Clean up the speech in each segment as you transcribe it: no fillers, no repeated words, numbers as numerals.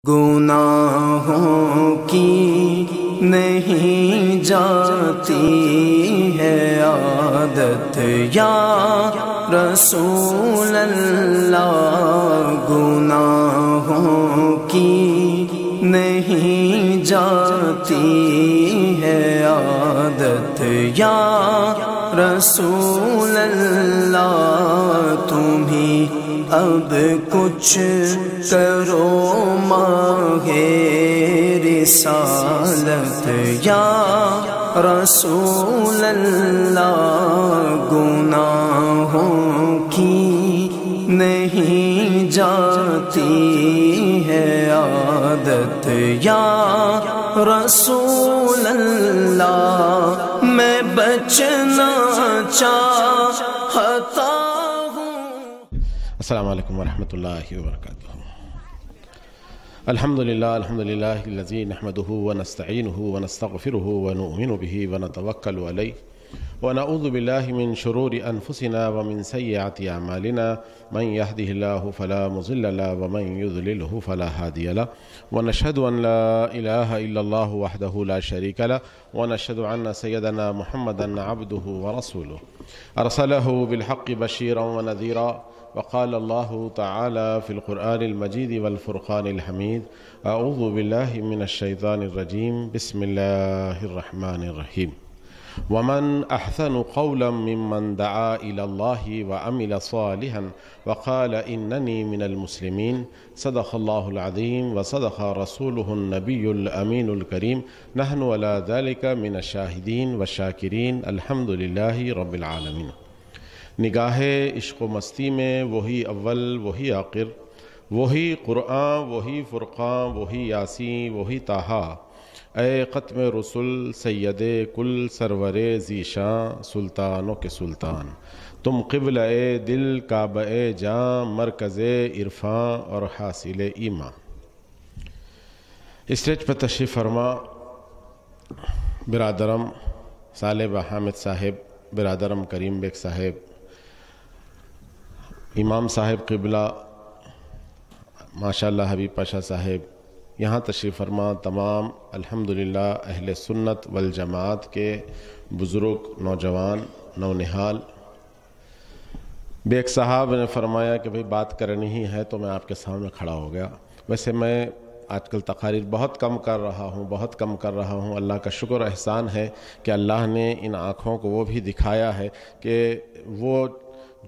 گناہوں کی نہیں جاتی ہے عادت یا رسول اللہ، گناہوں کی نہیں جاتی ہے عادت یا رسول اللہ، تمہیں اب کچھ کرو ماہ رسالت یا رسول اللہ، گناہوں کی نہیں جاتی ہے عادت یا رسول اللہ، میں بچنا چاہتا ہوں۔ السلام علیکم ورحمۃ اللہ وبرکاتہ۔ الحمدللہ الذی نحمده ونستعینه ونستغفره ونؤمن به ونتوکل علیہ ونعوذ باللہ من شرور انفسنا ومن سیئات اعمالنا، من يهده الله فلا مضل له ومن يضلله فلا هادي له، ونشهد ان لا اله الا الله وحده لا شريك له، ونشهد ان سيدنا محمدا عبده ورسوله ارسله بالحق بشيرا ونذيرا، وقال الله تعالى في القرآن المجيد والفرقان الحميد، أعوذ بالله من الشيطان الرجيم، بسم الله الرحمن الرحيم، ومن أحسن قولا ممن دعا إلى الله وعمل صالحا وقال إنني من المسلمين، صدق الله العظيم وصدق رسوله النبي الأمين الكريم، نحن على ذلك من الشاهدين والشاكرين، الحمد لله رب العالمين۔ نگاہ عشق و مستی میں وہی اول وہی آخر، وہی قرآن وہی فرقان وہی یاسین وہی طٰہٰ، اے ختم رسل سید کل سرور ذیشان، سلطانوں کے سلطان تم، قبلہ دل کعبہ جاں، مرکز عرفاں اور حاصل ایمان۔ اسٹیج پر تشریف فرما برادرم صالح حامد صاحب، برادرم کریم بیگ صاحب، امام صاحب قبلہ ماشاءاللہ حبیب پاشا صاحب، یہاں تشریف فرما تمام الحمدللہ اہل سنت والجماعت کے بزرگ، نوجوان، نونہال۔ بیگ صاحب نے فرمایا کہ بھئی بات کرنی ہی ہے تو میں آپ کے سامنے کھڑا ہو گیا۔ ویسے میں آج کل تقاریر بہت کم کر رہا ہوں، اللہ کا شکر احسان ہے کہ اللہ نے ان آنکھوں کو وہ بھی دکھایا ہے کہ وہ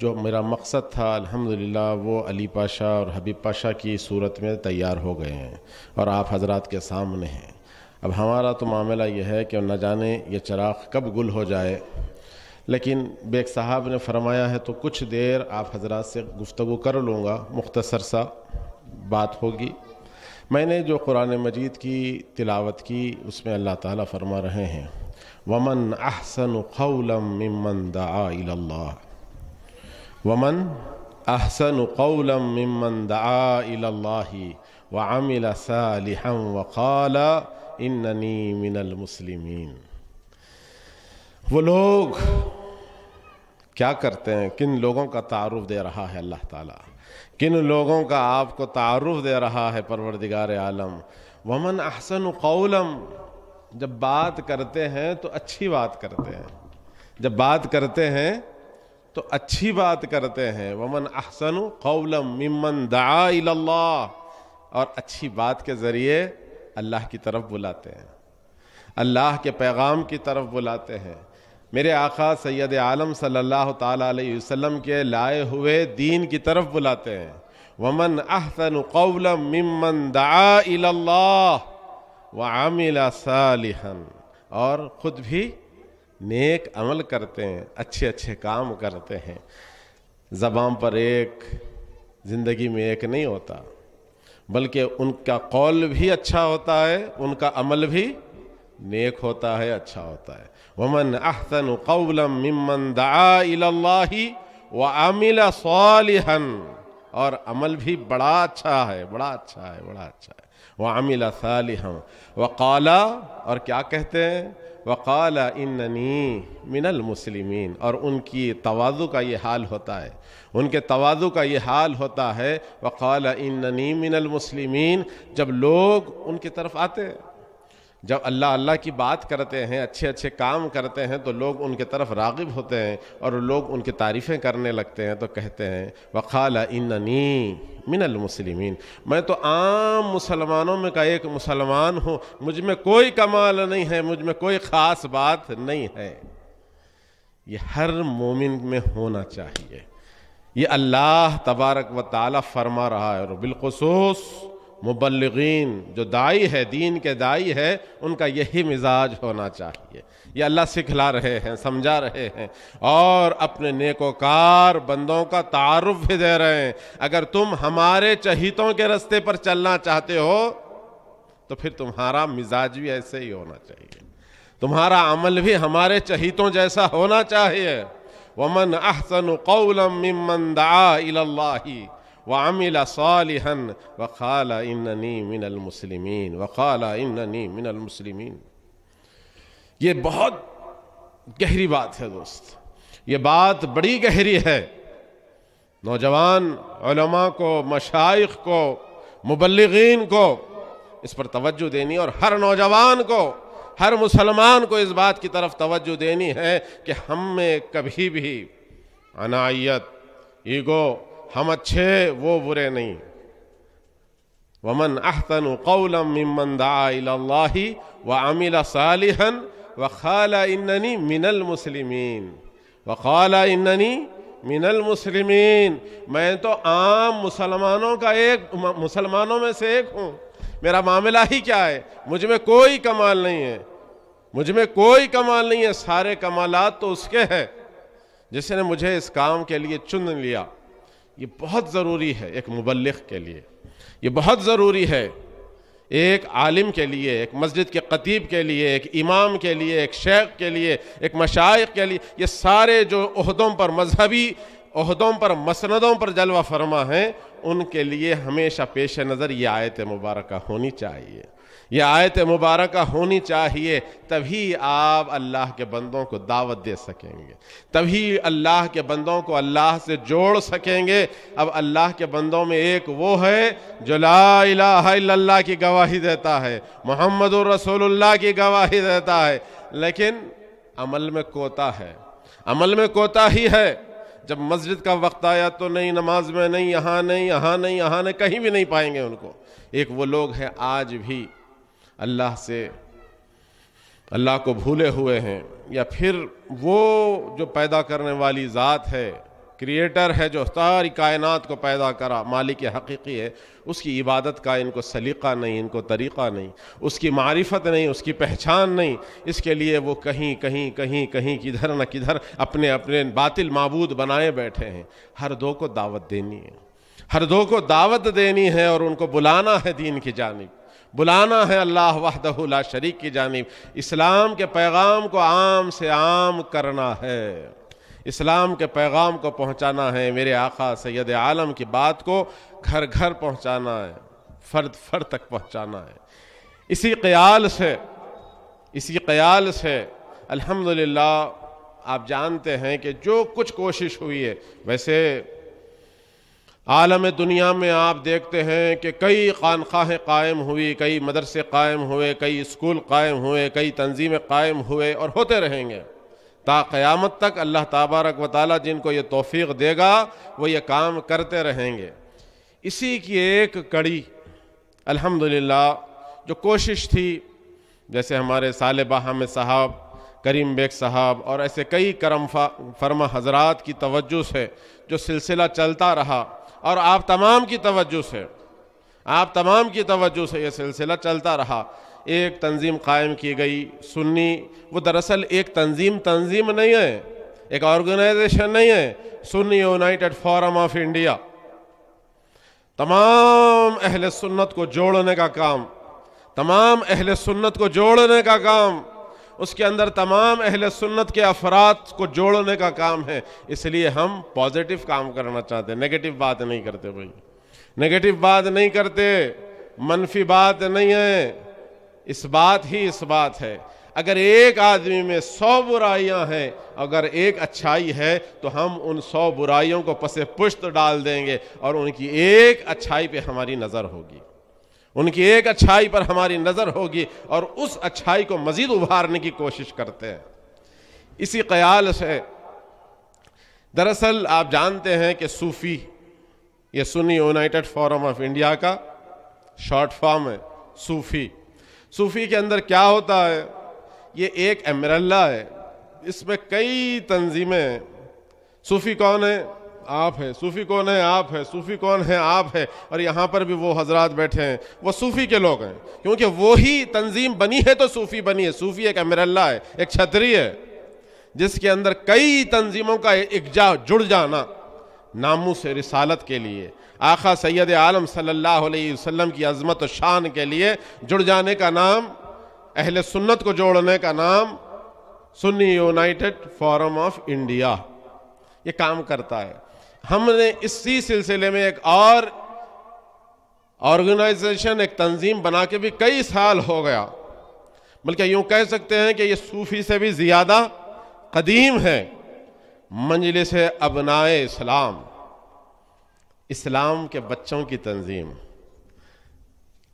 جو میرا مقصد تھا الحمدللہ وہ علی پاشا اور حبیب پاشا کی صورت میں تیار ہو گئے ہیں اور آپ حضرات کے سامنے ہیں۔ اب ہمارا تو معاملہ یہ ہے کہ نہ جانے یہ چراغ کب گل ہو جائے، لیکن بیگ صاحب نے فرمایا ہے تو کچھ دیر آپ حضرات سے گفتگو کر لوں گا، مختصر سا بات ہوگی۔ میں نے جو قرآن مجید کی تلاوت کی اس میں اللہ تعالیٰ فرما رہے ہیں وَمَنْ أَحْسَنُ قَوْلًا مِّمَّنْ دَعَا إِلَى اللَّهِ، وَمَنْ أَحْسَنُ قَوْلًا مِّمَّنْ دَعَا إِلَى اللَّهِ وَعَمِلَ صَالِحًا وَقَالَ إِنَّنِي مِنَ الْمُسْلِمِينَ۔ وہ لوگ کیا کرتے ہیں، کن لوگوں کا تعارف دے رہا ہے اللہ تعالیٰ، کن لوگوں کا آپ کو تعارف دے رہا ہے پروردگار عالم۔ وَمَنْ أَحْسَنُ قَوْلًا، جب بات کرتے ہیں تو اچھی بات کرتے ہیں، جب بات کرتے ہیں تو اچھی بات کرتے ہیں۔ وَمَنْ أَحْسَنُ قَوْلًا مِّمَّنْ دَعَا إِلَى اللَّهِ، اور اچھی بات کے ذریعے اللہ کی طرف بلاتے ہیں، اللہ کے پیغام کی طرف بلاتے ہیں، میرے آقا سید عالم صلی اللہ تعالیٰ علیہ وسلم کے لائے ہوئے دین کی طرف بلاتے ہیں۔ وَمَنْ أَحْسَنُ قَوْلًا مِّمَّنْ دَعَا إِلَى اللَّهِ وَعَمِلَ صَالِحًا، اور خود بھی نیک عمل کرتے ہیں، اچھے اچھے کام کرتے ہیں۔ زبان پر ایک، زندگی میں ایک نہیں ہوتا، بلکہ ان کا قول بھی اچھا ہوتا ہے، ان کا عمل بھی نیک ہوتا ہے، اچھا ہوتا ہے۔ وَمَنْ أَحْسَنُ قَوْلًا مِّمَّنْ دَعَا إِلَى اللَّهِ وَعَمِلَ صَالِحًا، اور عمل بھی بڑا اچھا ہے، بڑا اچھا ہے، بڑا اچھا ہے۔ وَعَمِلَ صَالِحًا وَقَالَ، اور کیا کہتے ہیں، وقال اننی من المسلمین، اور ان کی تواضع کا یہ حال ہوتا ہے، ان کے تواضع کا یہ حال ہوتا ہے وقال اننی من المسلمین، جب لوگ ان کی طرف آتے ہیں، جب اللہ اللہ کی بات کرتے ہیں، اچھے اچھے کام کرتے ہیں، تو لوگ ان کی طرف راغب ہوتے ہیں اور لوگ ان کی تعریفیں کرنے لگتے ہیں، تو کہتے ہیں وقال اننی من المسلمین، میں تو عام مسلمانوں میں کا ایک مسلمان ہوں، مجھ میں کوئی کمال نہیں ہے، مجھ میں کوئی خاص بات نہیں ہے۔ یہ ہر مومن میں ہونا چاہیے، یہ اللہ تبارک و تعالی فرما رہا ہے، اور بالخصوص مبلغین جو داعی ہے، دین کے داعی ہے، ان کا یہی مزاج ہونا چاہیے۔ یہ اللہ سکھلا رہے ہیں، سمجھا رہے ہیں، اور اپنے نیکوکار بندوں کا تعارف بھی دے رہے ہیں۔ اگر تم ہمارے چہیتوں کے رستے پر چلنا چاہتے ہو تو پھر تمہارا مزاج بھی ایسے ہی ہونا چاہیے، تمہارا عمل بھی ہمارے چہیتوں جیسا ہونا چاہیے۔ وَمَنْ أَحْسَنُ قَوْلًا مِّمَّنْ دَعَا إِلَى اللَّهِ وَعَمِلَ صَالِحًا وَقَالَ إِنَّنِي مِنَ الْمُسْلِمِينَ وَقَالَ إِنَّنِي مِنَ الْمُسْلِمِينَ۔ یہ بہت گہری بات ہے دوست، یہ بات بڑی گہری ہے۔ نوجوان علماء کو، مشائخ کو، مبلغین کو اس پر توجہ دینی، اور ہر نوجوان کو، ہر مسلمان کو اس بات کی طرف توجہ دینی ہے کہ ہم میں کبھی بھی عنایت، ایگو، ہم اچھے وہ برے نہیں۔ وَمَنْ أَحْسَنُ قَوْلًا مِّمَّنْ دَعَا إِلَى اللَّهِ وَعَمِلَ صَالِحًا وَقَالَ إِنَّنِي مِنَ الْمُسْلِمِينَ وَقَالَ إِنَّنِي مِنَ الْمُسْلِمِينَ، میں تو عام مسلمانوں میں سے ایک ہوں، میرا معاملہ ہی کیا ہے، مجھ میں کوئی کمال نہیں ہے، مجھ میں کوئی کمال نہیں ہے، سارے کمالات تو اس کے ہیں جس نے مجھے اس کام کے لیے چن لیا۔ یہ بہت ضروری ہے ایک مبلغ کے لیے، یہ بہت ضروری ہے ایک عالم کے لیے، ایک مسجد کے خطیب کے لیے، ایک امام کے لیے، ایک شیخ کے لیے، ایک مشائخ کے لیے۔ یہ سارے جو عہدوں پر، مذہبی عہدوں پر، مسندوں پر جلوہ فرما ہیں، ان کے لیے ہمیشہ پیش نظر یہ آیت مبارکہ ہونی چاہیے، یہ آیت مبارکہ ہونی چاہیے، تبھی آپ اللہ کے بندوں کو دعوت دے سکیں گے، تبھی اللہ کے بندوں کو اللہ سے جوڑ سکیں گے۔ اب اللہ کے بندوں میں ایک وہ ہے جو لا الہ الا اللہ کی گواہی دیتا ہے، محمد الرسول اللہ کی گواہی دیتا ہے، لیکن عمل میں کوتا ہے، عمل میں کوتاہی ہے۔ جب مسجد کا وقت آیا تو نہیں، نماز میں نہیں، یہاں نہیں، یہاں نہیں، یہاں نہیں، کہیں بھی نہیں پائیں گے ان کو۔ ایک وہ لوگ ہیں آج بھی اللہ سے، اللہ کو بھولے ہوئے ہیں، یا پھر وہ جو پیدا کرنے والی ذات ہے، کریٹر ہے، جو ساری کائنات کو پیدا کرا، مالک حقیقی ہے، اس کی عبادت کا ان کو سلیقہ نہیں، ان کو طریقہ نہیں، اس کی معرفت نہیں، اس کی پہچان نہیں۔ اس کے لیے وہ کہیں کہیں کہیں کہیں کدھر نہ کدھر اپنے اپنے باطل معبود بنائے بیٹھے ہیں۔ ہر دو کو دعوت دینی ہے، ہر دو کو دعوت دینی ہے، اور ان کو بلانا ہے دین کی جانب، بلانا ہے اللہ وحدہ لا شریک کی جانب۔ اسلام کے پیغام کو عام سے عام کرنا ہے، اسلام کے پیغام کو پہنچانا ہے، میرے آقا سید عالم کی بات کو گھر گھر پہنچانا ہے، فرد فرد تک پہنچانا ہے۔ اسی قیال سے الحمدللہ آپ جانتے ہیں کہ جو کچھ کوشش ہوئی ہے، ویسے عالم دنیا میں آپ دیکھتے ہیں کہ کئی خانقاہیں قائم ہوئی، کئی مدرسے قائم ہوئے، کئی اسکول قائم ہوئے، کئی تنظیمیں قائم ہوئے، اور ہوتے رہیں گے تا قیامت تک۔ اللہ تبارک و تعالیٰ جن کو یہ توفیق دے گا وہ یہ کام کرتے رہیں گے۔ اسی کی ایک کڑی الحمدللہ جو کوشش تھی، جیسے ہمارے صالح حامد صاحب، کریم بیگ صاحب، اور ایسے کئی کرم فرما حضرات کی توجہ سے جو سلسلہ چلتا رہا، اور آپ تمام کی توجہ سے یہ سلسلہ چلتا رہا۔ ایک تنظیم قائم کی گئی سنی، وہ دراصل ایک تنظیم نہیں ہے، ایک آرگنائزیشن نہیں ہے، سنی یونائٹڈ فورم آف انڈیا۔ تمام اہل سنت کو جوڑنے کا کام، تمام اہل سنت کو جوڑنے کا کام، اس کے اندر تمام اہل سنت کے افراد کو جوڑنے کا کام ہے۔ اس لیے ہم پازیٹیو کام کرنا چاہتے ہیں، نیگیٹو بات نہیں کرتے بھائی، نیگیٹو بات نہیں کرتے، منفی بات نہیں ہے، اس بات ہے۔ اگر ایک آدمی میں 100 برائیاں ہیں، اگر ایک اچھائی ہے تو ہم ان 100 برائیوں کو پس پشت ڈال دیں گے اور ان کی ایک اچھائی پہ ہماری نظر ہوگی، ان کی ایک اچھائی پر ہماری نظر ہوگی اور اس اچھائی کو مزید ابھارنے کی کوشش کرتے ہیں۔ اسی خیال سے دراصل آپ جانتے ہیں کہ صوفی، یہ سنی یونائٹڈ فورم آف انڈیا کا شارٹ فارم ہے صوفی۔ صوفی کے اندر کیا ہوتا ہے؟ یہ ایک امبریلا ہے، اس میں کئی تنظیمیں ہیں۔ صوفی کون ہے؟ آپ ہے۔ صوفی کون ہے؟ آپ ہے۔ صوفی کون ہے؟ آپ ہے۔ اور یہاں پر بھی وہ حضرات بیٹھے ہیں، وہ صوفی کے لوگ ہیں، کیونکہ وہی تنظیم بنی ہے تو صوفی بنی ہے۔ صوفی ایک امبریلا ہے، ایک چھتری ہے، جس کے اندر کئی تنظیموں کا جڑ جانا ناموس رسالت کے لیے، آقا سید عالم صلی اللہ علیہ وسلم کی عظمت و شان کے لیے جڑ جانے کا نام، اہل سنت کو جوڑنے کا نام سنی یونائٹڈ فورم آف انڈیا، یہ کام کرتا ہے۔ ہم نے اسی سلسلے میں ایک اور آرگنائزیشن، ایک تنظیم بنا کے بھی کئی سال ہو گیا، بلکہ یوں کہہ سکتے ہیں کہ یہ صوفی سے بھی زیادہ قدیم ہے، مجلس ابنائے اسلام، اسلام کے بچوں کی تنظیم۔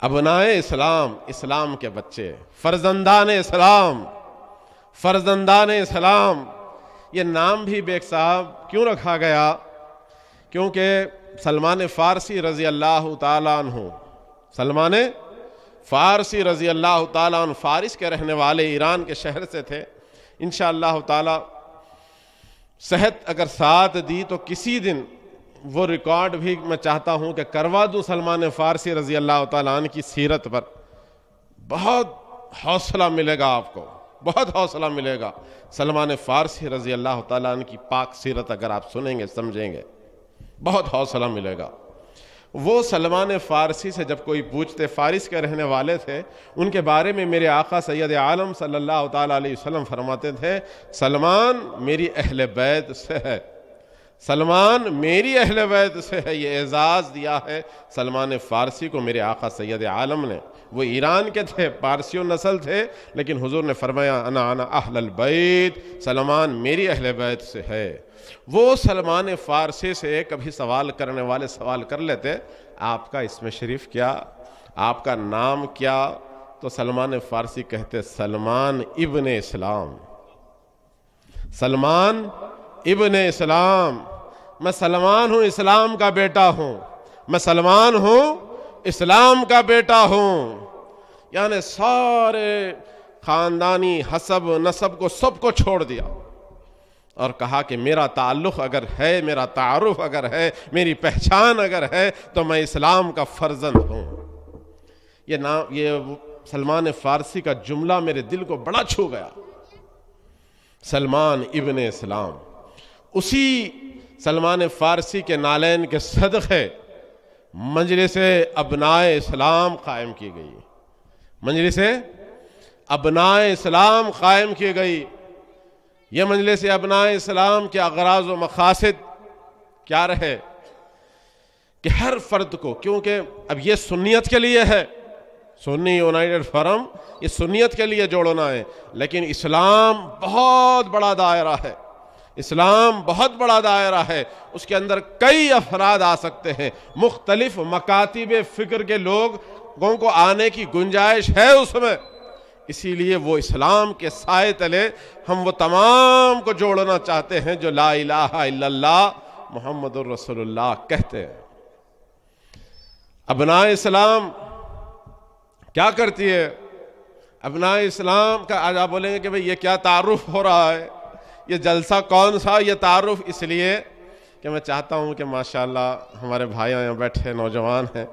ابنائے اسلام، اسلام کے بچے، فرزندان اسلام، فرزندان اسلام۔ یہ نام بھی بیگ صاحب کیوں رکھا گیا؟ کیونکہ سلمان فارسی رضی اللہ تعالیٰ عنہ، سلمان فارسی رضی اللہ تعالیٰ عنہ فارس کے رہنے والے، ایران کے شہر سے تھے۔ انشاءاللہ تعالی صحت اگر ساتھ دی تو کسی دن وہ ریکارڈ بھی میں چاہتا ہوں کہ کروا دوں سلمان فارسی رضی اللہ تعالیٰ عنہ کی سیرت پر۔ بہت حوصلہ ملے گا آپ کو، بہت حوصلہ ملے گا سلمان فارسی رضی اللہ تعالیٰ عنہ کی پاک سیرت اگر آپ سنیں گے، سمجھیں گے، بہت حوصلہ ملے گا۔ وہ سلمان فارسی سے جب کوئی پوچھتے، فارس کے رہنے والے تھے، ان کے بارے میں میرے آقا سید عالم صلی اللہ تعالیٰ علیہ وسلم فرماتے تھے، سلمان میری اہل بیت سے ہے، سلمان میری اہل بیت سے ہے۔ یہ اعزاز دیا ہے سلمان فارسی کو میرے آقا سید عالم نے۔ وہ ایران کے تھے، پارسیوں نسل تھے، لیکن حضور نے فرمایا انا اہل البیت، سلمان میری اہل بیت سے ہے۔ وہ سلمان فارسی سے کبھی سوال کرنے والے سوال کر لیتے، آپ کا اسم شریف کیا؟ آپ کا نام کیا؟ تو سلمان فارسی کہتے، سلمان ابن اسلام، سلمان ابن اسلام، میں سلمان ہوں، اسلام کا بیٹا ہوں، میں سلمان ہوں، اسلام کا بیٹا ہوں۔ یعنی سارے خاندانی حسب نسب کو سب کو چھوڑ دیا اور کہا کہ میرا تعلق اگر ہے، میرا تعارف اگر ہے، میری پہچان اگر ہے تو میں اسلام کا فرزند ہوں۔ یہ سلمان فارسی کا جملہ میرے دل کو بڑا چھو گیا، سلمان ابن اسلام۔ اسی سلمان فارسی کے نالین کے صدقے مجلس ابنائے اسلام قائم کی گئی، مجلس ابنائے اسلام قائم کی گئی۔ یہ مجلس ابنائے اسلام کے اغراض و مقاصد کیا رہے کہ ہر فرد کو، کیونکہ اب یہ سنیت کے لیے ہے، سنی یونائٹڈ فورم یہ سنیت کے لیے جوڑنا ہے، لیکن اسلام بہت بڑا دائرہ ہے، اسلام بہت بڑا دائرہ ہے، اس کے اندر کئی افراد آ سکتے ہیں، مختلف مکاتب فکر کے لوگوں کو آنے کی گنجائش ہے اس میں۔ اسی لیے وہ اسلام کے سائے تلے ہم وہ تمام کو جوڑنا چاہتے ہیں جو لا الہ الا اللہ محمد الرسول اللہ کہتے ہیں۔ ابنائے اسلام کیا کرتی ہے؟ ابنائے اسلام کا آج آپ بولیں گے کہ بھئی یہ کیا تعارف ہو رہا ہے، یہ جلسہ کون سا؟ یہ تعارف اس لیے کہ میں چاہتا ہوں کہ ماشاءاللہ ہمارے بھائی یہاں بیٹھے نوجوان ہیں،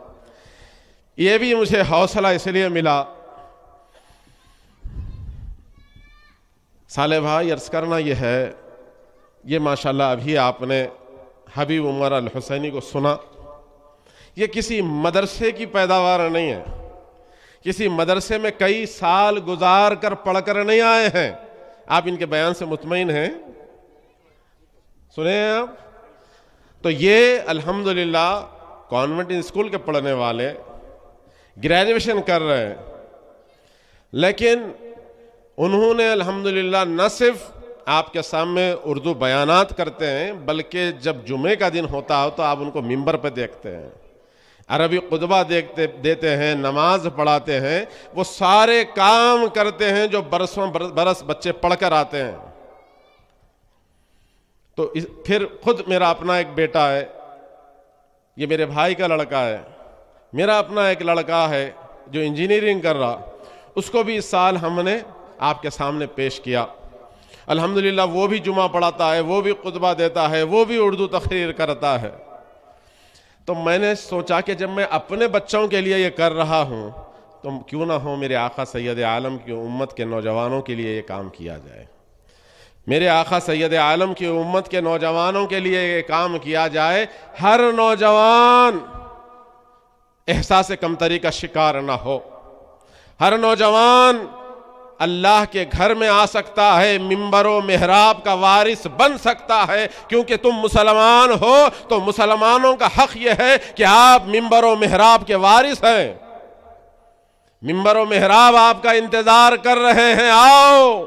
یہ بھی مجھے حوصلہ اس لیے ملا۔ صالح بھائی عرض کرنا یہ ہے، یہ ماشاءاللہ ابھی آپ نے حبیب عمر الحسینی کو سنا، یہ کسی مدرسے کی پیداوار نہیں ہے، کسی مدرسے میں کئی سال گزار کر پڑھ کر نہیں آئے ہیں۔ آپ ان کے بیان سے مطمئن ہیں؟ سنے ہیں آپ؟ تو یہ الحمدللہ کانوینٹ اسکول کے پڑھنے والے گریجویشن کر رہے ہیں، لیکن انہوں نے الحمدللہ نہ صرف آپ کے سامنے اردو بیانات کرتے ہیں بلکہ جب جمعے کا دن ہوتا ہے تو آپ ان کو ممبر پہ دیکھتے ہیں، عربی خطبہ دیتے ہیں، نماز پڑھاتے ہیں، وہ سارے کام کرتے ہیں جو برس بچے پڑھ کر آتے ہیں۔ تو پھر خود میرا اپنا ایک بیٹا ہے، یہ میرے بھائی کا لڑکا ہے، میرا اپنا ایک لڑکا ہے جو انجینئرنگ کر رہا، اس کو بھی اس سال ہم نے آپ کے سامنے پیش کیا۔ الحمدللہ وہ بھی جمعہ پڑھاتا ہے، وہ بھی خطبہ دیتا ہے، وہ بھی اردو تقریر کرتا ہے۔ تو میں نے سوچا کہ جب میں اپنے بچوں کے لیے یہ کر رہا ہوں تو کیوں نہ ہو میرے آقا سید عالم کی امت کے نوجوانوں کے لیے یہ کام کیا جائے، میرے آقا سید عالم کی امت کے نوجوانوں کے لیے یہ کام کیا جائے۔ ہر نوجوان احساس کمتری کا شکار نہ ہو، ہر نوجوان اللہ کے گھر میں آ سکتا ہے، منبر و محراب کا وارث بن سکتا ہے، کیونکہ تم مسلمان ہو تو مسلمانوں کا حق یہ ہے کہ آپ منبر و محراب کے وارث ہیں، منبر و محراب آپ کا انتظار کر رہے ہیں، آؤ،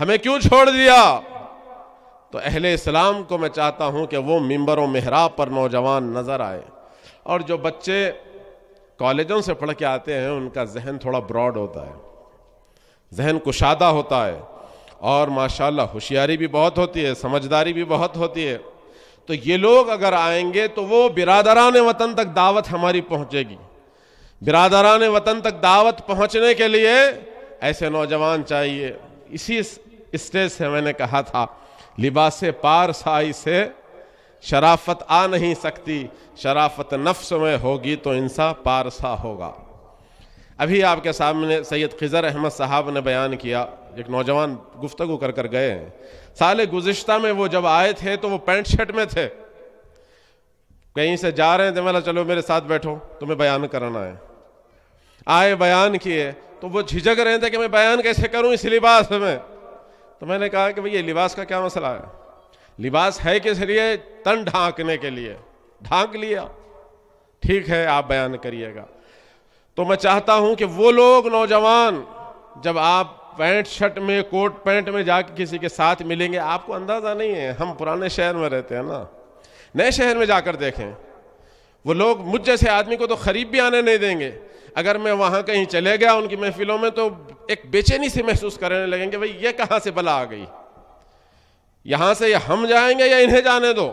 ہمیں کیوں چھوڑ دیا؟ تو اہل اسلام کو میں چاہتا ہوں کہ وہ منبر و محراب پر نوجوان نظر آئے۔ اور جو بچے کالجوں سے پڑھ کے آتے ہیں ان کا ذہن تھوڑا براڈ ہوتا ہے، ذہن کشادہ ہوتا ہے، اور ماشاءاللہ ہوشیاری بھی بہت ہوتی ہے، سمجھداری بھی بہت ہوتی ہے۔ تو یہ لوگ اگر آئیں گے تو وہ برادران وطن تک دعوت ہماری پہنچے گی۔ برادران وطن تک دعوت پہنچنے کے لیے ایسے نوجوان چاہیے۔ اسی اسٹیج سے میں نے کہا تھا، لباس پارسائی سے شرافت آ نہیں سکتی، شرافت نفس میں ہوگی تو انسان پارسا ہوگا۔ ابھی آپ کے سامنے سید خضر احمد صاحب نے بیان کیا، ایک نوجوان گفتگو کر گئے ہیں، سال گزشتہ میں وہ جب آئے تھے تو وہ پینٹ شرٹ میں تھے، کہیں سے جا رہے تھے، میں نے چلو میرے ساتھ بیٹھو تمہیں بیان کرنا ہے، آئے بیان کیے تو وہ جھجک رہے تھے کہ میں بیان کیسے کروں اس لباس میں۔ تو میں نے کہا کہ بھئی یہ لباس کا کیا مسئلہ ہے، لباس ہے کس لیے؟ تن ڈھانکنے کے لیے، ڈھانک لیا، ٹھیک ہے آپ بیان کریے گا۔ تو میں چاہتا ہوں کہ وہ لوگ نوجوان جب آپ پینٹ شرٹ میں، کوٹ پینٹ میں جا کے کسی کے ساتھ ملیں گے، آپ کو اندازہ نہیں ہے، ہم پرانے شہر میں رہتے ہیں نا، نئے شہر میں جا کر دیکھیں، وہ لوگ مجھ جیسے آدمی کو تو قریب بھی آنے نہیں دیں گے۔ اگر میں وہاں کہیں چلے گیا ان کی محفلوں میں تو ایک بے چینی سے محسوس کرنے لگیں گے، بھئی یہ کہاں سے بلا آ گئی، یہاں سے یہ ہم جائیں گے یا انہیں جانے دو۔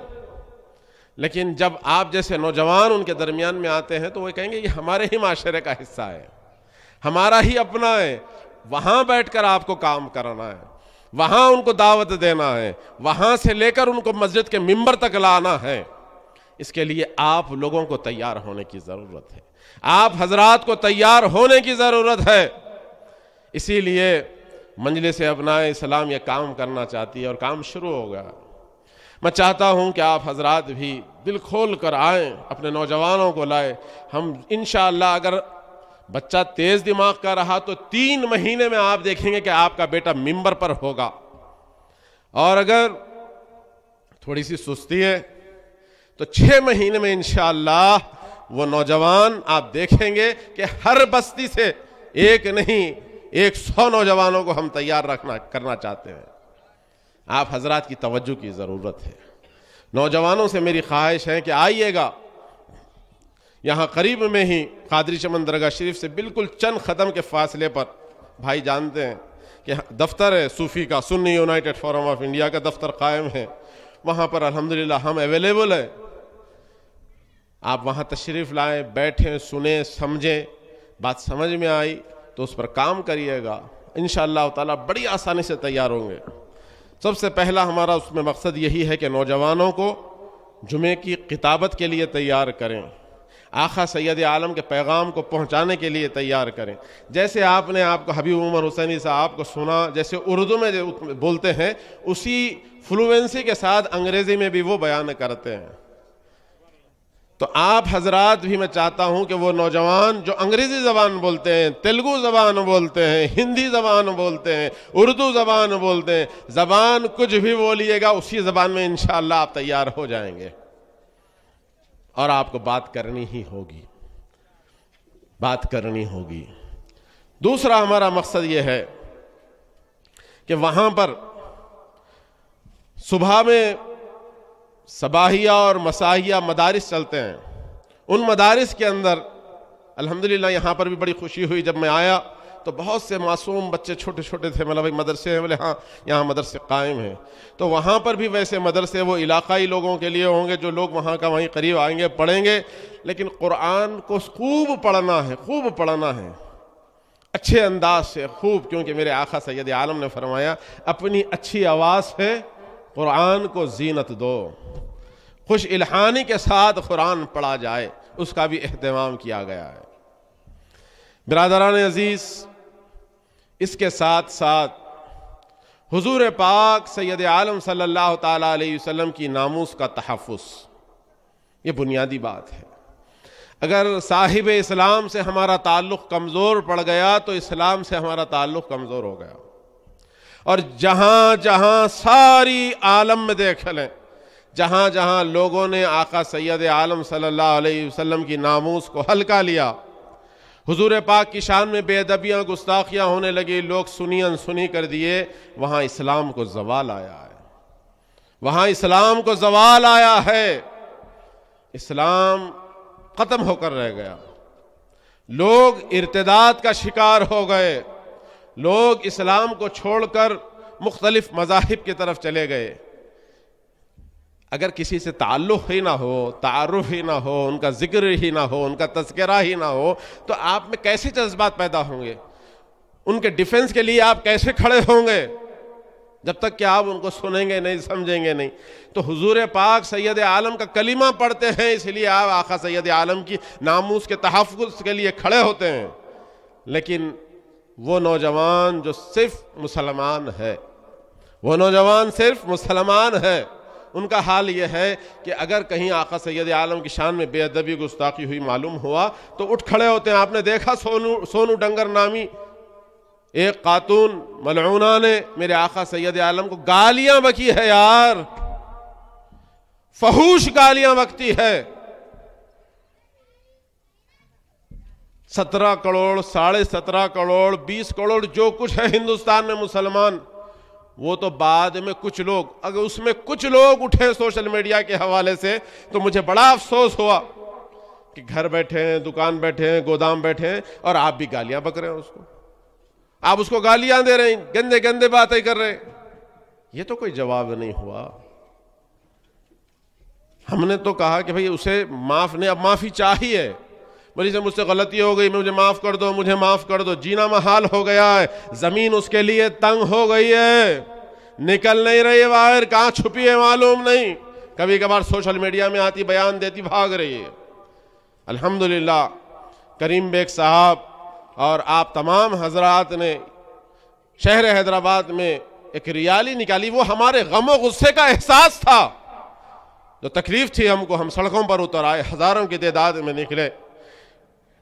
لیکن جب آپ جیسے نوجوان ان کے درمیان میں آتے ہیں تو وہ کہیں گے یہ ہمارے ہی معاشرے کا حصہ ہے، ہمارا ہی اپنا ہے، وہاں بیٹھ کر آپ کو کام کرنا ہے، وہاں ان کو دعوت دینا ہے، وہاں سے لے کر ان کو مسجد کے منبر تک لانا ہے۔ اس کے لیے آپ لوگوں کو تیار ہونے کی ضرورت ہے، آپ حضرات کو تیار ہونے کی ضرورت ہے۔ اسی لیے مجلس ابنائے اسلام یہ کام کرنا چاہتی ہے اور کام شروع ہو گیا۔ میں چاہتا ہوں کہ آپ حضرات بھی دل کھول کر آئیں، اپنے نوجوانوں کو لائیں۔ ہم انشاءاللہ اگر بچہ تیز دماغ کا رہا تو 3 مہینے میں آپ دیکھیں گے کہ آپ کا بیٹا منبر پر ہوگا، اور اگر تھوڑی سی سستی ہے تو 6 مہینے میں انشاءاللہ وہ نوجوان آپ دیکھیں گے کہ ہر بستی سے ایک نہیں 100 نوجوانوں کو ہم تیار کرنا چاہتے ہیں۔ آپ حضرات کی توجہ کی ضرورت ہے۔ نوجوانوں سے میری خواہش ہے کہ آئیے گا، یہاں قریب میں ہی قادری چمن درگاہ شریف سے بالکل چند قدم کے فاصلے پر، بھائی جانتے ہیں کہ دفتر ہے صوفی کا، سنی یونائٹڈ فورم آف انڈیا کا دفتر قائم ہے، وہاں پر الحمدللہ ہم اویلیبل ہیں۔ آپ وہاں تشریف لائیں، بیٹھیں، سنیں، سمجھیں، بات سمجھ میں آئی تو اس پر کام کریے گا، انشاءاللہ تعالیٰ بڑی آسانی سے تیار ہوں گے۔ سب سے پہلا ہمارا اس میں مقصد یہی ہے کہ نوجوانوں کو جمعے کی خطابت کے لیے تیار کریں، آقا سید عالم کے پیغام کو پہنچانے کے لیے تیار کریں۔ جیسے آپ نے آپ کو حبیب عمر حسینی صاحب کو سنا، جیسے اردو میں بولتے ہیں اسی فلوئنسی کے ساتھ انگریزی میں بھی وہ بیان کرتے ہیں۔ تو آپ حضرات بھی میں چاہتا ہوں کہ وہ نوجوان جو انگریزی زبان بولتے ہیں، تیلگو زبان بولتے ہیں، ہندی زبان بولتے ہیں، اردو زبان بولتے ہیں، زبان کچھ بھی بولیے گا اسی زبان میں انشاءاللہ آپ تیار ہو جائیں گے، اور آپ کو بات کرنی ہی ہوگی، بات کرنی ہوگی۔ دوسرا ہمارا مقصد یہ ہے کہ وہاں پر صبح میں صباحیہ اور مسائیہ مدارس چلتے ہیں. ان مدارس کے اندر الحمدللہ یہاں پر بھی بڑی خوشی ہوئی. جب میں آیا تو بہت سے معصوم بچے چھوٹے چھوٹے تھے. مطلب بھائی مدرسے ہیں؟ بولے ہاں یہاں مدرسے قائم ہیں. تو وہاں پر بھی ویسے مدرسے وہ علاقائی لوگوں کے لیے ہوں گے جو لوگ وہاں کا وہیں قریب آئیں گے, پڑھیں گے, لیکن قرآن کو خوب پڑھنا ہے, خوب پڑھنا ہے اچھے انداز سے خوب, کیونکہ میرے آقا سید عالم نے فرمایا اپنی اچھی آواز سے قرآن کو زینت دو, خوش الحانی کے ساتھ قرآن پڑھا جائے, اس کا بھی اہتمام کیا گیا ہے. برادران عزیز, اس کے ساتھ ساتھ حضور پاک سید عالم صلی اللہ تعالی علیہ وسلم کی ناموس کا تحفظ, یہ بنیادی بات ہے. اگر صاحب اسلام سے ہمارا تعلق کمزور پڑ گیا تو اسلام سے ہمارا تعلق کمزور ہو گیا. اور جہاں جہاں ساری عالم میں دیکھ لیں, جہاں جہاں لوگوں نے آقا سید عالم صلی اللہ علیہ وسلم کی ناموس کو ہلکا لیا, حضور پاک کی شان میں بے ادبیاں گستاخیاں ہونے لگی, لوگ سنی انسنی کر دیے, وہاں اسلام کو زوال آیا ہے, وہاں اسلام کو زوال آیا ہے. اسلام ختم ہو کر رہ گیا, لوگ ارتداد کا شکار ہو گئے, لوگ اسلام کو چھوڑ کر مختلف مذاہب کی طرف چلے گئے. اگر کسی سے تعلق ہی نہ ہو, تعارف ہی نہ ہو, ان کا ذکر ہی نہ ہو, ان کا تذکرہ ہی نہ ہو, تو آپ میں کیسے جذبات پیدا ہوں گے؟ ان کے ڈیفنس کے لیے آپ کیسے کھڑے ہوں گے جب تک کہ آپ ان کو سنیں گے نہیں, سمجھیں گے نہیں؟ تو حضور پاک سید عالم کا کلمہ پڑھتے ہیں, اس لیے آپ آقا سید عالم کی ناموس کے تحفظ کے لیے کھڑے ہوتے ہیں. لیکن وہ نوجوان جو صرف مسلمان ہے, وہ نوجوان صرف مسلمان ہے, ان کا حال یہ ہے کہ اگر کہیں آقا سید عالم کی شان میں بے ادبی گستاخی ہوئی معلوم ہوا تو اٹھ کھڑے ہوتے ہیں. آپ نے دیکھا سونو ڈنگر نامی ایک خاتون ملعونہ نے میرے آقا سید عالم کو گالیاں بکی ہے, یار فحوش گالیاں بکتی ہے. 17 کروڑ 17.5 کروڑ 20 کروڑ جو کچھ ہے ہندوستان میں مسلمان, وہ تو بعد میں کچھ لوگ, اگر اس میں کچھ لوگ اٹھے سوشل میڈیا کے حوالے سے تو مجھے بڑا افسوس ہوا کہ گھر بیٹھے ہیں, دکان بیٹھے ہیں, گودام بیٹھے ہیں, اور آپ بھی گالیاں بک رہے ہیں اس کو, آپ اس کو گالیاں دے رہے ہیں, گندے گندے باتیں کر رہے ہیں. یہ تو کوئی جواب نہیں ہوا. ہم نے تو کہا کہ بھئی اسے معاف نہیں, اب معافی چاہیے, بھئی سے مجھ سے غلطی ہو گئی, مجھے معاف کر دو, مجھے معاف کر دو. جینا محال ہو گیا ہے, زمین اس کے لیے تنگ ہو گئی ہے, نکل نہیں رہی ہے باہر, کہاں چھپی ہے معلوم نہیں. کبھی کبھار سوشل میڈیا میں آتی, بیان دیتی, بھاگ رہی ہے. الحمدللہ کریم بیگ صاحب اور آپ تمام حضرات نے شہر حیدرآباد میں ایک ریالی نکالی. وہ ہمارے غم و غصے کا احساس تھا, جو تکلیف تھی ہم کو, ہم سڑکوں پر اتر آئے, ہزاروں کی تعداد میں نکلے,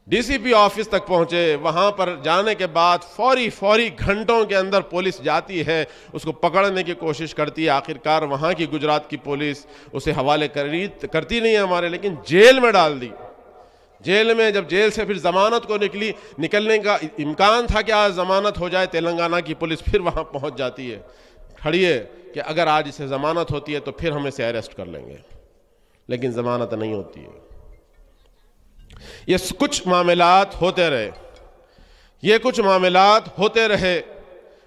ڈی سی پی آفس تک پہنچے. وہاں پر جانے کے بعد فوری گھنٹوں کے اندر پولیس جاتی ہے, اس کو پکڑنے کی کوشش کرتی ہے. آخرکار وہاں کی گجرات کی پولیس اسے حوالے کرتی نہیں ہے ہمارے, لیکن جیل میں ڈال دی. جیل میں جب جیل سے پھر ضمانت کو نکلنے کا امکان تھا کہ آج ضمانت ہو جائے, تلنگانہ کی پولیس پھر وہاں پہنچ جاتی ہے, کھڑی ہے کہ اگر آج اسے ضمانت ہوتی ہے تو پھر ہم اسے اریسٹ کر لیں گے, لیکن ضمانت نہیں ہوتی ہے. یہ کچھ معاملات ہوتے رہے, یہ کچھ معاملات ہوتے رہے,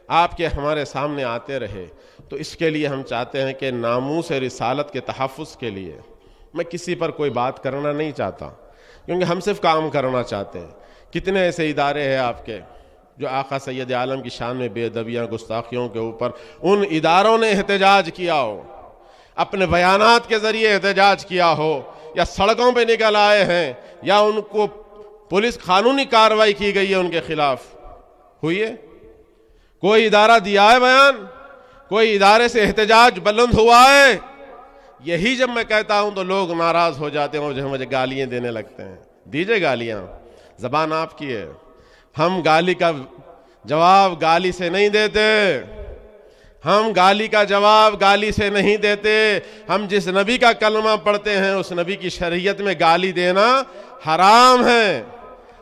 آپ کے ہمارے سامنے آتے رہے. تو اس کے لیے ہم چاہتے ہیں کہ ناموس رسالت کے تحفظ کے لیے, میں کسی پر کوئی بات کرنا نہیں چاہتا, کیونکہ ہم صرف کام کرنا چاہتے ہیں. کتنے ایسے ادارے ہیں آپ کے جو آقا سید عالم کی شان میں بے ادبیاں گستاخیوں کے اوپر, ان اداروں نے احتجاج کیا ہو, اپنے بیانات کے ذریعے احتجاج کیا ہو, یا سڑکوں پہ نکل آئے ہیں, یا ان کو پولیس قانونی کارروائی کی گئی ہے ان کے خلاف, ہوئی ہے؟ کوئی ادارہ دیا ہے بیان؟ کوئی ادارے سے احتجاج بلند ہوا ہے؟ یہی جب میں کہتا ہوں تو لوگ ناراض ہو جاتے ہیں, مجھے گالیاں دینے لگتے ہیں. دیجئے گالیاں, زبان آپ کی ہے, ہم گالی کا جواب گالی سے نہیں دیتے, ہم گالی کا جواب گالی سے نہیں دیتے. ہم جس نبی کا کلمہ پڑھتے ہیں اس نبی کی شریعت میں گالی دینا حرام ہے,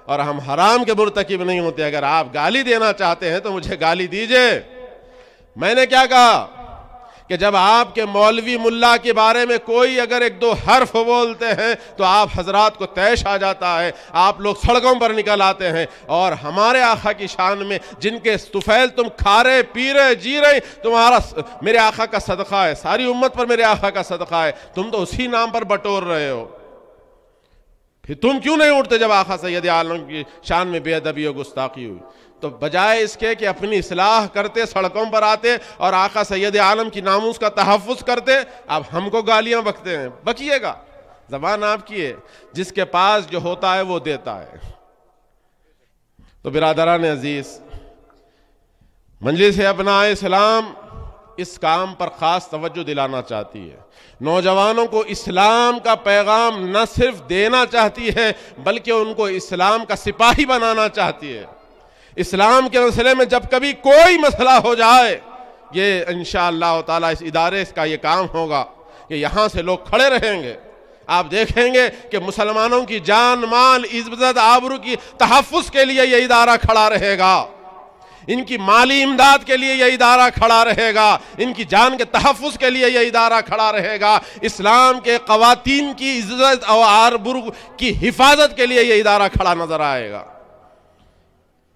اور ہم حرام کے مرتکب نہیں ہوتے. اگر آپ گالی دینا چاہتے ہیں تو مجھے گالی دیجئے, میں نے کیا کہا کہ جب آپ کے مولوی ملا کے بارے میں کوئی اگر ایک دو حرف بولتے ہیں تو آپ حضرات کو طیش آ جاتا ہے، آپ لوگ سڑکوں پر نکل آتے ہیں، اور ہمارے آقا کی شان میں جن کے طفیل تم کھا رہے پی رہے جی رہے، تمہارا میرے آقا کا صدقہ ہے، ساری امت پر میرے آقا کا صدقہ ہے، تم تو اسی نام پر بٹور رہے ہو، پھر تم کیوں نہیں اٹھتے جب آقا سید عالم کی شان میں بے ادبی و گستاخی ہوئی؟ تو بجائے اس کے کہ اپنی اصلاح کرتے، سڑکوں پر آتے اور آقا سید عالم کی ناموس کا تحفظ کرتے، اب ہم کو گالیاں بکتے ہیں۔ بکیے گا، زبان آپ کی ہے، جس کے پاس جو ہوتا ہے وہ دیتا ہے۔ تو برادران عزیز، مجلس ابناء اسلام اس کام پر خاص توجہ دلانا چاہتی ہے، نوجوانوں کو اسلام کا پیغام نہ صرف دینا چاہتی ہے بلکہ ان کو اسلام کا سپاہی بنانا چاہتی ہے۔ اسلام کے مسئلے میں جب کبھی کوئی مسئلہ ہو جائے، یہ انشاءاللہ تعالی اس ادارے کا یہ کام ہوگا کہ یہاں سے لوگ کھڑے رہیں گے، آپ دیکھیں گے کہ مسلمانوں کی جان مال عزت آبرو کی تحفظ کے لیے یہ ادارہ کھڑا رہے گا، ان کی مالی امداد کے لیے یہ ادارہ کھڑا رہے گا، ان کی جان کے تحفظ کے لیے یہ ادارہ کھڑا رہے گا، اسلام کے خواتین کی عزت اور آبرو کی حفاظت کے لیے یہ ادارہ کھڑا نظر آئے گا۔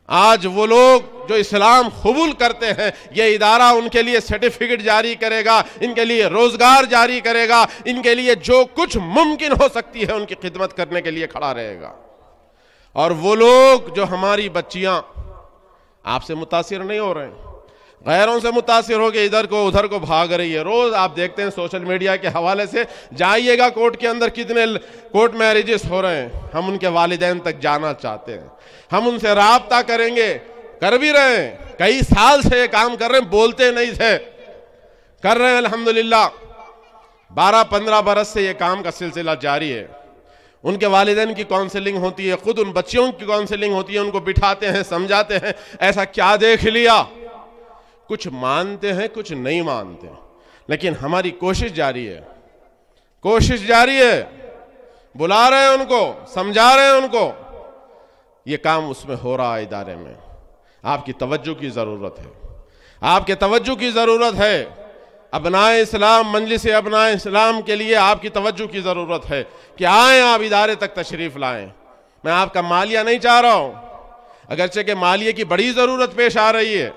آج وہ لوگ جو اسلام قبول کرتے ہیں، یہ ادارہ ان کے لیے سرٹیفکیٹ جاری کرے گا، ان کے لیے روزگار جاری کرے گا، ان کے لیے جو کچھ ممکن ہو سکتی ہے ان کی خدمت کرنے کے لیے کھڑا رہے گا۔ اور وہ لوگ جو ہماری بچیاں آپ سے متاثر نہیں ہو رہے ہیں، غیروں سے متاثر ہو کے ادھر کو ادھر کو بھاگ رہی ہے، روز آپ دیکھتے ہیں سوشل میڈیا کے حوالے سے، جائیے گا کورٹ کے اندر کتنے کورٹ میریجز ہو رہے ہیں، ہم ان کے والدین تک جانا چاہتے ہیں، ہم ان سے رابطہ کریں گے، کر بھی رہے ہیں، کئی سال سے یہ کام کر رہے ہیں، بولتے نہیں تھے، کر رہے ہیں الحمدللہ، 12-15 برس سے یہ کام کا سلسلہ جاری ہے۔ ان کے والدین کی کونسلنگ ہوتی ہے، خود ان بچیوں کی کونسلنگ ہوتی ہے، ان کو بٹھاتے ہیں، سمجھاتے ہیں، ایسا کیا دیکھ لیا، کچھ مانتے ہیں کچھ نہیں مانتے، لیکن ہماری کوشش جاری ہے، کوشش جاری ہے، بلا رہے ہیں ان کو، سمجھا رہے ہیں ان کو، یہ کام اس میں ہو رہا ہے ادارے میں۔ آپ کی توجہ کی ضرورت ہے، آپ کے توجہ کی ضرورت ہے، ابناء اسلام، مجلس ابناء اسلام کے لیے آپ کی توجہ کی ضرورت ہے کہ آئیں آپ ادارے تک تشریف لائیں۔ میں آپ کا مالیہ نہیں چاہ رہا ہوں، اگرچہ کہ مالیے کی بڑی ضرورت پیش آ رہی ہے،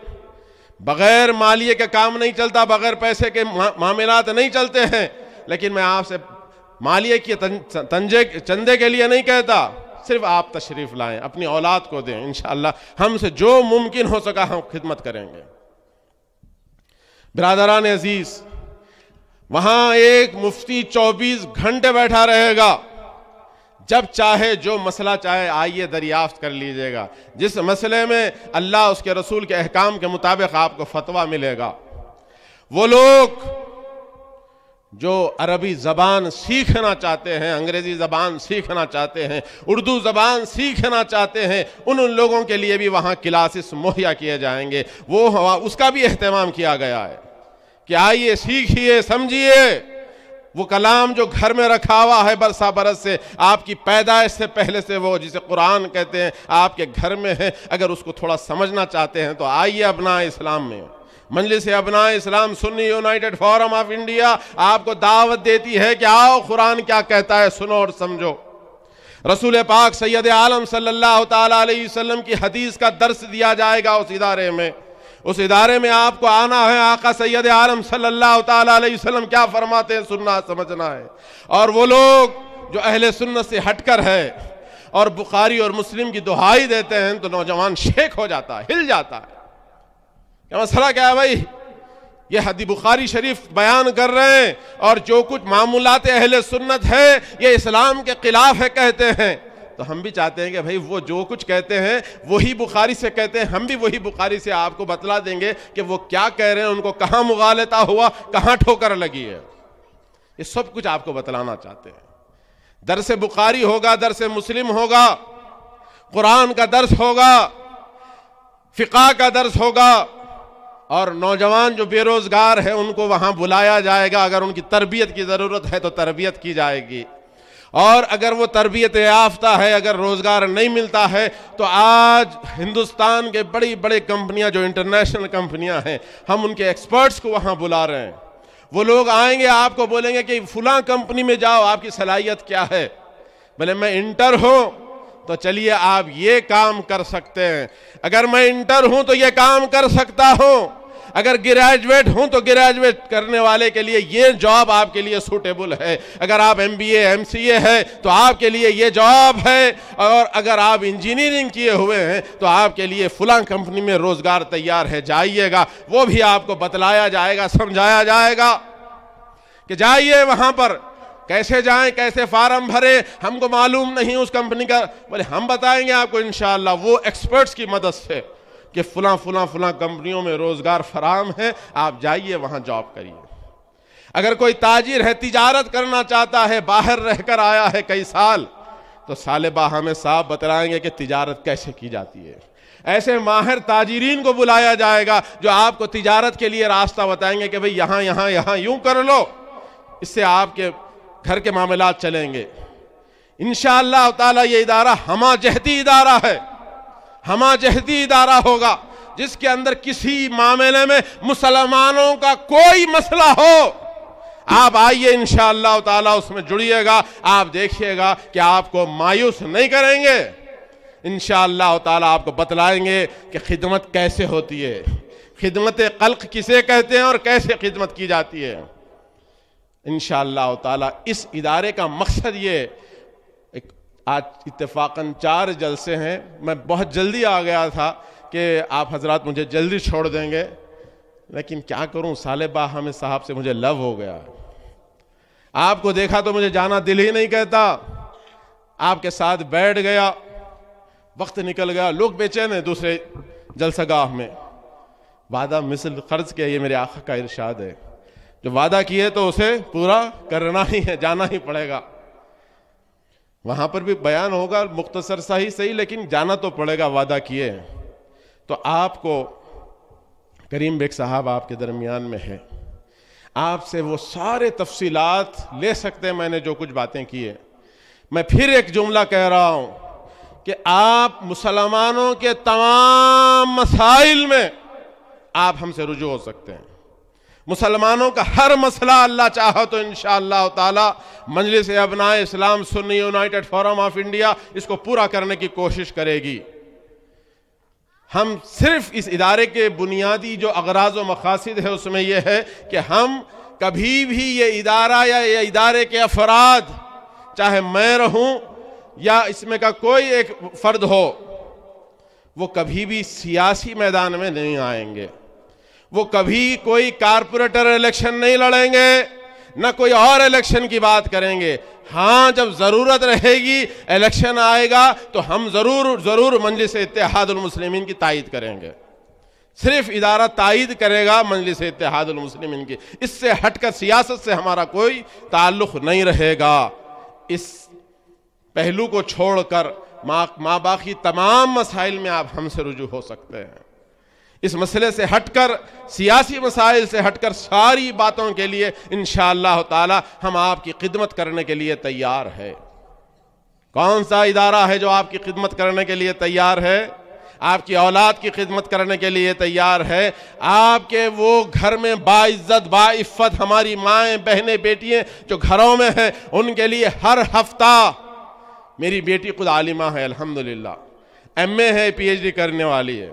بغیر مالیے کا کام نہیں چلتا، بغیر پیسے کے معاملات نہیں چلتے ہیں، لیکن میں آپ سے مالیے کی چندے کے لیے نہیں کہتا، صرف آپ تشریف لائیں، اپنی اولاد کو دیں، انشاءاللہ ہم سے جو ممکن ہو سکا ہم خدمت کریں گے۔ برادران عزیز، وہاں ایک مفتی 24 گھنٹے بیٹھا رہے گا، جب چاہے جو مسئلہ چاہے آئیے دریافت کر لیجئے گا، جس مسئلے میں اللہ اس کے رسول کے احکام کے مطابق آپ کو فتویٰ ملے گا۔ وہ لوگ جو عربی زبان سیکھنا چاہتے ہیں، انگریزی زبان سیکھنا چاہتے ہیں، اردو زبان سیکھنا چاہتے ہیں، ان لوگوں کے لیے بھی وہاں کلاسز مہیا کیے جائیں گے، وہ اس کا بھی اہتمام کیا گیا ہے کہ آئیے سیکھیے سمجھیے۔ وہ کلام جو گھر میں رکھا ہوا ہے برسا برس سے، آپ کی پیدائش سے پہلے سے، وہ جسے قرآن کہتے ہیں، آپ کے گھر میں ہے، اگر اس کو تھوڑا سمجھنا چاہتے ہیں تو آئیے ابناء اسلام میں۔ مجلس ابناء اسلام سنی یونائٹڈ فورم آف انڈیا آپ کو دعوت دیتی ہے کہ آؤ قرآن کیا کہتا ہے سنو اور سمجھو۔ رسول پاک سید عالم صلی اللہ تعالیٰ علیہ وسلم کی حدیث کا درس دیا جائے گا اس ادارے میں، اس ادارے میں آپ کو آنا ہے، آقا سید عالم صلی اللہ تعالیٰ علیہ وسلم کیا فرماتے ہیں سننا سمجھنا ہے۔ اور وہ لوگ جو اہل سنت سے ہٹ کر ہے اور بخاری اور مسلم کی دہائی دیتے ہیں تو نوجوان شیک ہو جاتا ہے، ہل جاتا ہے، کیا مسئلہ کیا ہے بھائی؟ یہ حدیث بخاری شریف بیان کر رہے ہیں اور جو کچھ معمولات اہل سنت ہے یہ اسلام کے خلاف ہے کہتے ہیں، تو ہم بھی چاہتے ہیں کہ بھائی وہ جو کچھ کہتے ہیں وہی بخاری سے کہتے ہیں، ہم بھی وہی بخاری سے آپ کو بتلا دیں گے کہ وہ کیا کہہ رہے ہیں، ان کو کہاں مغالطہ ہوا، کہاں ٹھوکر لگی ہے، یہ سب کچھ آپ کو بتلانا چاہتے ہیں۔ درس بخاری ہوگا، درس مسلم ہوگا، قرآن کا درس ہوگا، فقہ کا درس ہوگا، اور نوجوان جو بے روزگار ہیں ان کو وہاں بلایا جائے گا، اگر ان کی تربیت کی ضرورت ہے تو تربیت کی جائے گی، اور اگر وہ تربیت یافتہ ہے، اگر روزگار نہیں ملتا ہے، تو آج ہندوستان کے بڑی بڑی کمپنیاں جو انٹرنیشنل کمپنیاں ہیں، ہم ان کے ایکسپرٹس کو وہاں بلا رہے ہیں. وہ لوگ آئیں گے، آپ کو بولیں گے کہ فلاں کمپنی میں جاؤ، آپ کی صلاحیت کیا ہے؟ بھلے میں انٹر ہوں تو چلیے آپ یہ کام کر سکتے ہیں. اگر میں انٹر ہوں تو یہ کام کر سکتا ہوں. اگر گریجویٹ ہوں تو گریجویٹ کرنے والے کے لیے یہ جاب آپ کے لیے سوٹیبل ہے. اگر آپ MBA MCA ہے تو آپ کے لیے یہ جاب ہے. اور اگر آپ انجینئرنگ کیے ہوئے ہیں تو آپ کے لیے فلاں کمپنی میں روزگار تیار ہے، جائیے گا. وہ بھی آپ کو بتلایا جائے گا، سمجھایا جائے گا کہ جائیے وہاں پر. کیسے جائیں، کیسے فارم بھرے، ہم کو معلوم نہیں اس کمپنی کا. بولے ہم بتائیں گے آپ کو انشاءاللہ وہ ایکسپرٹس کی مدد سے کہ فلاں فلاں فلاں کمپنیوں میں روزگار فراہم ہے، آپ جائیے وہاں جاب کریے. اگر کوئی تاجر ہے، تجارت کرنا چاہتا ہے، باہر رہ کر آیا ہے کئی سال، تو سالبہ ہمیں صاحب بتلائیں گے کہ تجارت کیسے کی جاتی ہے. ایسے ماہر تاجرین کو بلایا جائے گا جو آپ کو تجارت کے لیے راستہ بتائیں گے کہ بھئی یہاں یہاں یہاں یوں کر لو، اس سے آپ کے گھر کے معاملات چلیں گے. انشاءاللہ تعالی یہ ادارہ ہمہ جہتی ادارہ ہے، ہمہ جہتی ادارہ ہوگا جس کے اندر کسی معاملے میں مسلمانوں کا کوئی مسئلہ ہو، آپ آئیے انشاءاللہ تعالی اس میں جڑیے گا. آپ دیکھیے گا کہ آپ کو مایوس نہیں کریں گے. انشاءاللہ تعالی آپ کو بتلائیں گے کہ خدمت کیسے ہوتی ہے، خدمت خلق کسے کہتے ہیں اور کیسے خدمت کی جاتی ہے. انشاءاللہ تعالی اس ادارے کا مقصد یہ، آج اتفاقاً 4 جلسے ہیں. میں بہت جلدی آ گیا تھا کہ آپ حضرات مجھے جلدی چھوڑ دیں گے، لیکن کیا کروں، صالح حامد صاحب سے مجھے لو ہو گیا. آپ کو دیکھا تو مجھے جانا دل ہی نہیں کہتا. آپ کے ساتھ بیٹھ گیا، وقت نکل گیا، لوگ بے چین ہیں دوسرے جلسہ گاہ میں. وعدہ مثل قرض کے، یہ میرے آقا کا ارشاد ہے. جو وعدہ کیے تو اسے پورا کرنا ہی ہے، جانا ہی پڑے گا. وہاں پر بھی بیان ہوگا مختصر سا ہی صحیح، لیکن جانا تو پڑے گا، وعدہ کیے. تو آپ کو کریم بیگ صاحب آپ کے درمیان میں ہے، آپ سے وہ سارے تفصیلات لے سکتے ہیں. میں نے جو کچھ باتیں کی ہیں، میں پھر ایک جملہ کہہ رہا ہوں کہ آپ مسلمانوں کے تمام مسائل میں آپ ہم سے رجوع ہو سکتے ہیں. مسلمانوں کا ہر مسئلہ اللہ چاہا تو انشاءاللہ تعالی مجلس ابناء اسلام سنی یونائٹڈ فورم آف انڈیا اس کو پورا کرنے کی کوشش کرے گی. ہم صرف اس ادارے کے بنیادی جو اغراض و مقاصد ہے اس میں یہ ہے کہ ہم کبھی بھی یہ ادارہ یا یہ ادارے کے افراد، چاہے میں رہوں یا اس میں کا کوئی ایک فرد ہو، وہ کبھی بھی سیاسی میدان میں نہیں آئیں گے. وہ کبھی کوئی کارپوریٹر الیکشن نہیں لڑیں گے، نہ کوئی اور الیکشن کی بات کریں گے. ہاں جب ضرورت رہے گی، الیکشن آئے گا تو ہم ضرور مجلس اتحاد المسلمین کی تائید کریں گے. صرف ادارہ تائید کرے گا مجلس اتحاد المسلمین کی. اس سے ہٹ کر سیاست سے ہمارا کوئی تعلق نہیں رہے گا. اس پہلو کو چھوڑ کر ماں باقی تمام مسائل میں آپ ہم سے رجوع ہو سکتے ہیں. اس مسئلے سے ہٹ کر، سیاسی مسائل سے ہٹ کر ساری باتوں کے لیے انشاءاللہ تعالی ہم آپ کی خدمت کرنے کے لیے تیار ہے. کون سا ادارہ ہے جو آپ کی خدمت کرنے کے لیے تیار ہے؟ آپ کی اولاد کی خدمت کرنے کے لیے تیار ہے. آپ کے وہ گھر میں باعزت باعفت ہماری مائیں بہنیں بیٹیاں جو گھروں میں ہیں، ان کے لیے ہر ہفتہ، میری بیٹی خود عالمہ ہے الحمدللہ، MA ہے، PhD کرنے والی ہے،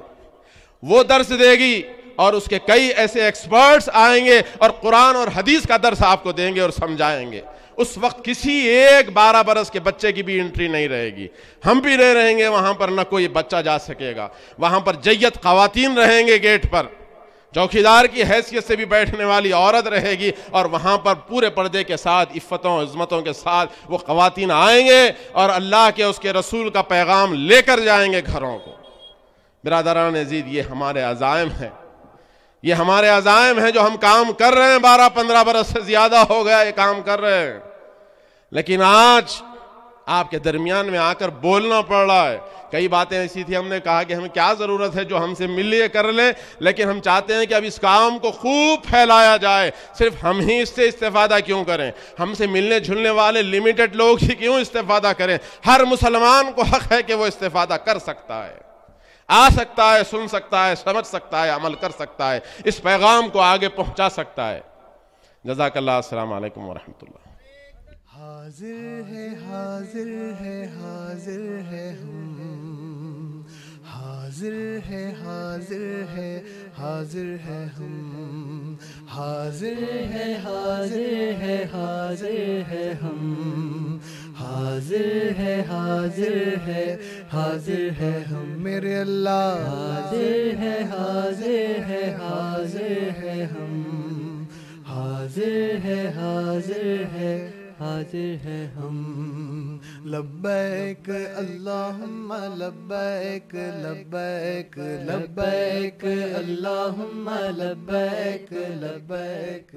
وہ درس دے گی اور اس کے کئی ایسے ایکسپرٹس آئیں گے اور قرآن اور حدیث کا درس آپ کو دیں گے اور سمجھائیں گے. اس وقت کسی ایک 12 برس کے بچے کی بھی انٹری نہیں رہے گی. ہم بھی نہیں رہیں گے وہاں پر، نہ کوئی بچہ جا سکے گا. وہاں پر جیت خواتین رہیں گے گیٹ پر، چوکیدار کی حیثیت سے بھی بیٹھنے والی عورت رہے گی، اور وہاں پر پورے پردے کے ساتھ، عفتوں عظمتوں کے ساتھ وہ خواتین آئیں گے اور اللہ کے اس کے رسول کا پیغام لے کر جائیں گے گھروں کو. برادران عزیز، یہ ہمارے عزائم ہیں، یہ ہمارے عزائم ہیں جو ہم کام کر رہے ہیں. 12-15 برس سے زیادہ ہو گیا یہ کام کر رہے ہیں، لیکن آج آپ کے درمیان میں آ کر بولنا پڑ رہا ہے. کئی باتیں ایسی تھی ہم نے کہا کہ ہمیں کیا ضرورت ہے جو ہم سے مل لیے کر لیں، لیکن ہم چاہتے ہیں کہ اب اس کام کو خوب پھیلایا جائے. صرف ہم ہی اس سے استفادہ کیوں کریں؟ ہم سے ملنے جھلنے والے لمیٹڈ لوگ ہی کیوں استفادہ کریں؟ ہر مسلمان کو حق ہے کہ وہ استفادہ کر سکتا ہے، آ سکتا ہے، سن سکتا ہے، سمجھ سکتا ہے، عمل کر سکتا ہے، اس پیغام کو آگے پہنچا سکتا ہے. جزاک اللہ. السلام علیکم ورحمۃ اللہ. حاضر ہے حاضر ہے حاضر ہے ہم، حاضر ہے حاضر ہے حاضر ہے ہم، حاضر ہے حاضر ہے حاضر ہے ہم، حاضر ہے حاضر ہے حاضر ہے ہم. میرے اللہ حاضر ہے حاضر ہے حاضر ہے ہم، حاضر ہے حاضر ہے حاضر ہے ہم. لبیک اللہم لبیک لبیک لبیک اللہم لبیک لبیک.